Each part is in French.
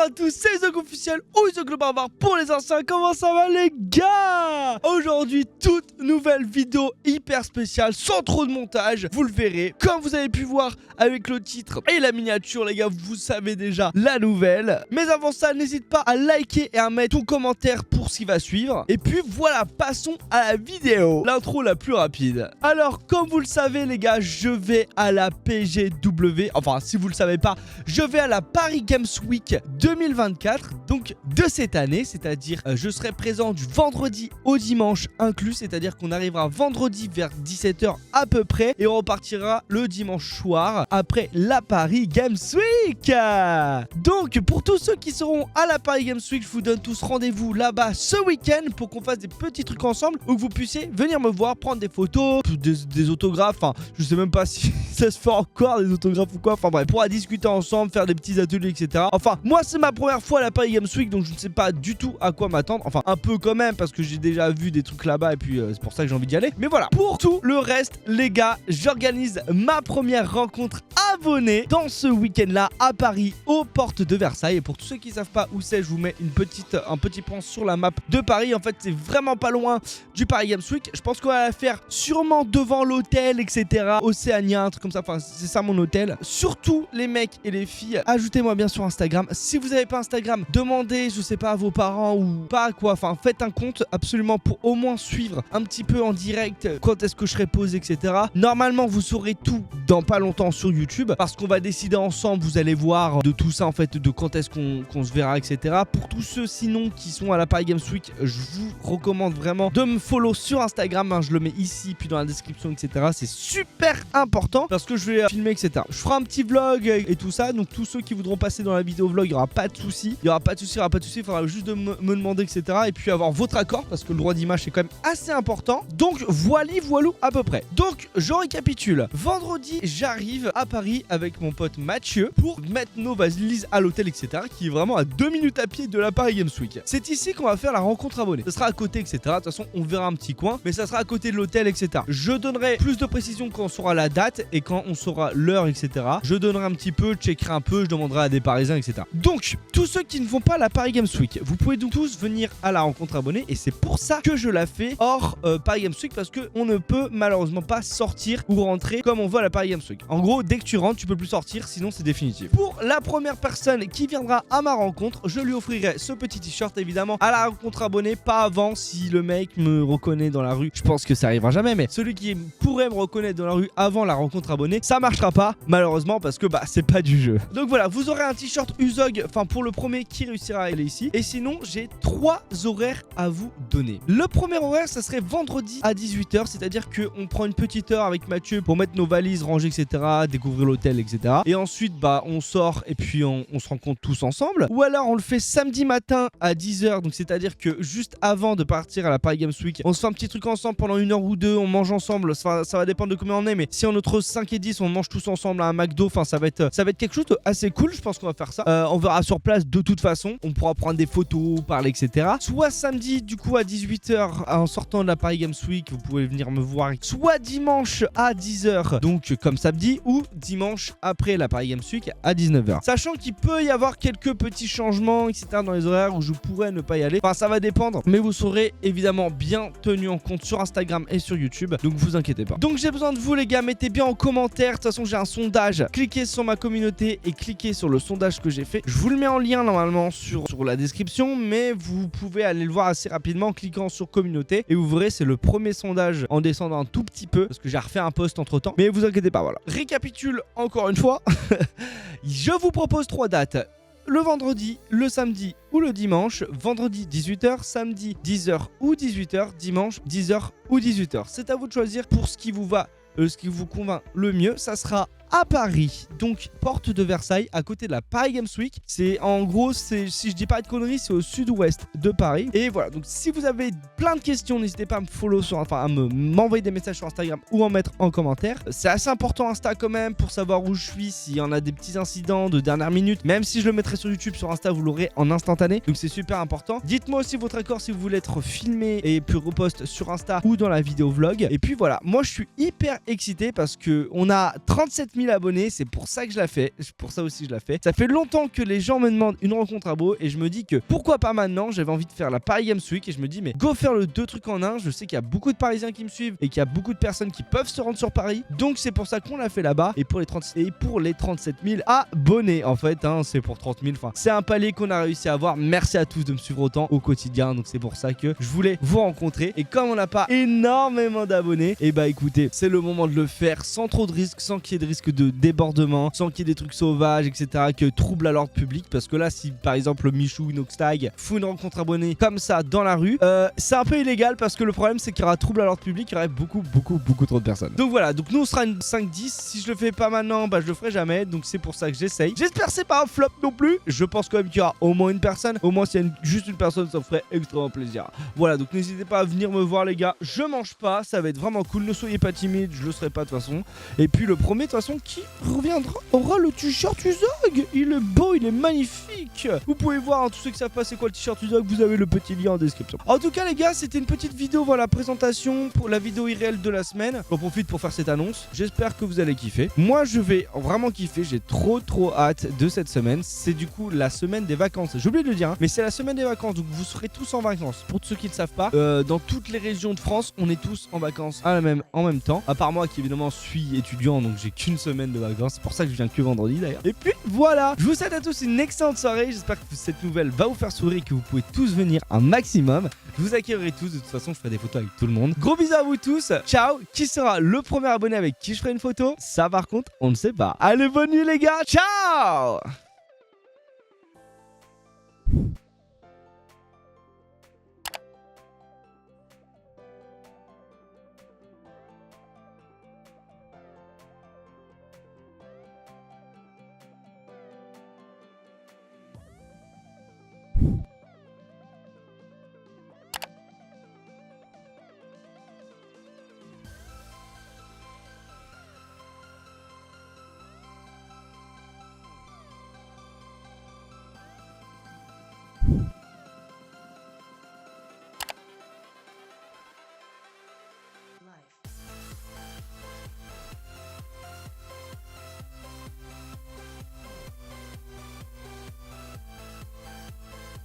Bonjour à tous, c'est Isaac Officiel ou Isaac le Barbare pour les anciens. Comment ça va les gars? Aujourd'hui, toute nouvelle vidéo hyper spéciale, sans trop de montage, vous le verrez. Comme vous avez pu voir avec le titre et la miniature les gars, vous savez déjà la nouvelle. Mais avant ça, n'hésite pas à liker et à mettre ton commentaire pour ce qui va suivre. Et puis voilà, passons à la vidéo, l'intro la plus rapide. Alors comme vous le savez les gars, je vais à la PGW, enfin si vous le savez pas, je vais à la Paris Games Week 2024, donc de cette année, c'est-à-dire je serai présent du vendredi au dimanche inclus, c'est-à-dire qu'on arrivera vendredi vers 17 h à peu près et on repartira le dimanche soir après la Paris Games Week. Donc pour tous ceux qui seront à la Paris Games Week, je vous donne tous rendez-vous là-bas ce week-end pour qu'on fasse des petits trucs ensemble ou que vous puissiez venir me voir, prendre des photos, des autographes, enfin je sais même pas si ça se fait encore des autographes ou quoi, enfin bref, pour discuter ensemble, faire des petits ateliers, etc. Enfin, moi, c'est ma première fois à la Paris Games Week, donc je ne sais pas du tout à quoi m'attendre. Enfin, un peu quand même, parce que j'ai déjà vu des trucs là-bas, et puis c'est pour ça que j'ai envie d'y aller. Mais voilà, pour tout le reste, les gars, j'organise ma première rencontre abonnée dans ce week-end-là à Paris, aux portes de Versailles. Et pour tous ceux qui ne savent pas où c'est, je vous mets un petit point sur la map de Paris. En fait, c'est vraiment pas loin du Paris Games Week. Je pense qu'on va la faire sûrement devant l'hôtel, etc. Océania, un truc comme ça. Enfin, c'est ça mon hôtel. Surtout les mecs et les filles, ajoutez-moi bien sur Instagram. Si vous n'avez pas Instagram, demandez, je sais pas, à vos parents ou pas quoi. Enfin, faites un compte absolument pour au moins suivre un petit peu en direct quand est-ce que je serai posé, etc. Normalement, vous saurez tout dans pas longtemps sur YouTube parce qu'on va décider ensemble. Vous allez voir de tout ça en fait, de quand est-ce qu'on se verra, etc. Pour tous ceux sinon qui sont à la Paris Games Week, je vous recommande vraiment de me follow sur Instagram. Hein, je le mets ici puis dans la description, etc. C'est super important parce que je vais filmer, etc. Je ferai un petit vlog et tout ça. Donc tous ceux qui voudront passer dans la vidéo vlog, il n'y aura pas de souci. Il n'y aura pas de souci, il faudra juste de me demander, etc. Et puis avoir votre accord parce que le droit d'image c'est quand même assez important. Donc voilou à peu près. Donc je récapitule. Vendredi, j'arrive à Paris avec mon pote Mathieu pour mettre nos valises à l'hôtel, etc. qui est vraiment à 2 minutes à pied de la Paris Games Week. C'est ici qu'on va faire la rencontre abonnée. Ça sera à côté, etc. De toute façon, on verra un petit coin, mais ça sera à côté de l'hôtel, etc. Je donnerai plus de précision quand on saura la date et quand on saura l'heure, etc. Je donnerai un petit peu, checkerai un peu, je demanderai à des Parisiens, etc. Donc, tous ceux qui ne font pas la Paris Games Week, vous pouvez donc tous venir à la rencontre abonnée et c'est pour ça que je la fais hors Paris Games Week parce qu'on ne peut malheureusement pas sortir ou rentrer comme on veut à la Paris Games Week. En gros, dès que tu rentres, tu peux plus sortir, sinon c'est définitif. Pour la première personne qui viendra à ma rencontre, je lui offrirai ce petit t-shirt évidemment à la rencontre abonnée, pas avant si le mec me reconnaît dans la rue. Je pense que ça arrivera jamais, mais celui qui pourrait me reconnaître dans la rue avant la rencontre abonnée, ça marchera pas malheureusement parce que bah c'est pas du jeu. Donc voilà, vous aurez un t-shirt Uzog, enfin pour le premier qui réussira à aller ici. Et sinon, j'ai 3 horaires à vous donner. Le premier horaire, ça serait vendredi à 18 h, c'est-à-dire qu'on prend une petite heure avec Mathieu pour mettre nos valises, ranger, etc., découvrir l'hôtel, etc. Et ensuite, bah on sort et puis on se rencontre tous ensemble. Ou alors on le fait samedi matin à 10 h, donc c'est-à-dire que juste avant de partir à la Paris Games Week, on se fait un petit truc ensemble pendant 1 heure ou 2, on mange ensemble, ça va dépendre de combien on est, mais si on est entre 5 et 10, on mange tous ensemble à un McDo, enfin ça va être quelque chose de assez cool, je pense qu'on va faire ça. On verra sur place de toute façon, on pourra prendre des photos, parler, etc. Soit samedi du coup à 18 h en sortant de la Paris Games Week, vous pouvez venir me voir, soit dimanche à 10 h, donc comme samedi, ou dimanche après la Paris Games Week à 19 h. Sachant qu'il peut y avoir quelques petits changements, etc. dans les horaires où je pourrais ne pas y aller, enfin ça va dépendre, mais vous serez évidemment bien tenu en compte sur Instagram et sur YouTube, donc vous inquiétez pas. Donc j'ai besoin de vous les gars, mettez bien en commentaire, de toute façon j'ai un sondage, cliquez sur ma communauté et cliquez sur le sondage que j'ai fait. Je vous le mets en lien normalement sur la description, mais vous pouvez aller le voir assez rapidement en cliquant sur communauté et vous verrez c'est le premier sondage en descendant un tout petit peu parce que j'ai refait un post entre temps, mais vous inquiétez pas, voilà. Récapitule encore une fois. Je vous propose 3 dates. Le vendredi, le samedi ou le dimanche. Vendredi 18 h, samedi 10 h ou 18 h, dimanche 10 h ou 18 h. C'est à vous de choisir pour ce qui vous va, ce qui vous convainc le mieux. Ça sera à Paris, donc porte de Versailles, à côté de la Paris Games Week. C'est en gros, si je dis pas de conneries, c'est au sud-ouest de Paris. Et voilà, donc si vous avez plein de questions, n'hésitez pas à me follow à m'envoyer des messages sur Instagram ou en mettre en commentaire. C'est assez important Insta quand même pour savoir où je suis, s'il y en a des petits incidents de dernière minute. Même si je le mettrai sur YouTube, sur Insta, vous l'aurez en instantané. Donc c'est super important. Dites-moi aussi votre accord si vous voulez être filmé et puis repost sur Insta ou dans la vidéo vlog. Et puis voilà, moi je suis hyper excité parce que on a 37 000 abonnés, c'est pour ça que je la fais. Pour ça aussi je la fais. Ça fait longtemps que les gens me demandent une rencontre abo et je me dis que pourquoi pas maintenant. J'avais envie de faire la Paris Games Week et je me dis mais go faire le 2 trucs en un. Je sais qu'il y a beaucoup de Parisiens qui me suivent et qu'il y a beaucoup de personnes qui peuvent se rendre sur Paris. Donc c'est pour ça qu'on l'a fait là-bas. Et pour les 37 000 abonnés en fait, hein, c'est pour 30 000. Enfin, c'est un palier qu'on a réussi à avoir. Merci à tous de me suivre autant au quotidien. Donc c'est pour ça que je voulais vous rencontrer. Et comme on n'a pas énormément d'abonnés, et bah écoutez, c'est le moment de le faire sans trop de risques, sans qu'il y ait de risque de débordement, sans qu'il y ait des trucs sauvages, etc. que trouble à l'ordre public. Parce que là, si par exemple Michou, Inoxtag fout une rencontre abonnée comme ça dans la rue, c'est un peu illégal parce que le problème c'est qu'il y aura trouble à l'ordre public, il y aurait beaucoup trop de personnes. Donc voilà, donc nous on sera une 5-10. Si je le fais pas maintenant, bah je le ferai jamais. Donc c'est pour ça que j'essaye. J'espère que c'est pas un flop non plus. Je pense quand même qu'il y aura au moins une personne. Au moins s'il y a juste une personne, ça me ferait extrêmement plaisir. Voilà, donc n'hésitez pas à venir me voir les gars. Je mange pas, ça va être vraiment cool. Ne soyez pas timides, je le serai pas de toute façon. Et puis le premier de toute façon qui reviendra aura le t-shirt Uzog. Il est beau, il est magnifique. Vous pouvez voir, hein, tous ceux qui savent pas c'est quoi le t-shirt Uzog, vous avez le petit lien en description. En tout cas les gars, c'était une petite vidéo, voilà, présentation pour la vidéo irréelle de la semaine. J'en profite pour faire cette annonce. J'espère que vous allez kiffer. Moi je vais vraiment kiffer, j'ai trop hâte de cette semaine. C'est du coup la semaine des vacances. J'ai oublié de le dire, hein, mais c'est la semaine des vacances, donc vous serez tous en vacances. Pour ceux qui ne le savent pas, dans toutes les régions de France, on est tous en vacances en même temps. À part moi qui évidemment suis étudiant, donc j'ai qu'une semaine de vacances. C'est pour ça que je viens que vendredi d'ailleurs. Et puis voilà, je vous souhaite à tous une excellente soirée. J'espère que cette nouvelle va vous faire sourire et que vous pouvez tous venir un maximum. Je vous accueillerai tous, de toute façon je ferai des photos avec tout le monde. Gros bisous à vous tous, ciao. Qui sera le premier abonné avec qui je ferai une photo? Ça par contre, on ne sait pas. Allez, bonne nuit les gars, ciao.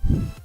Life.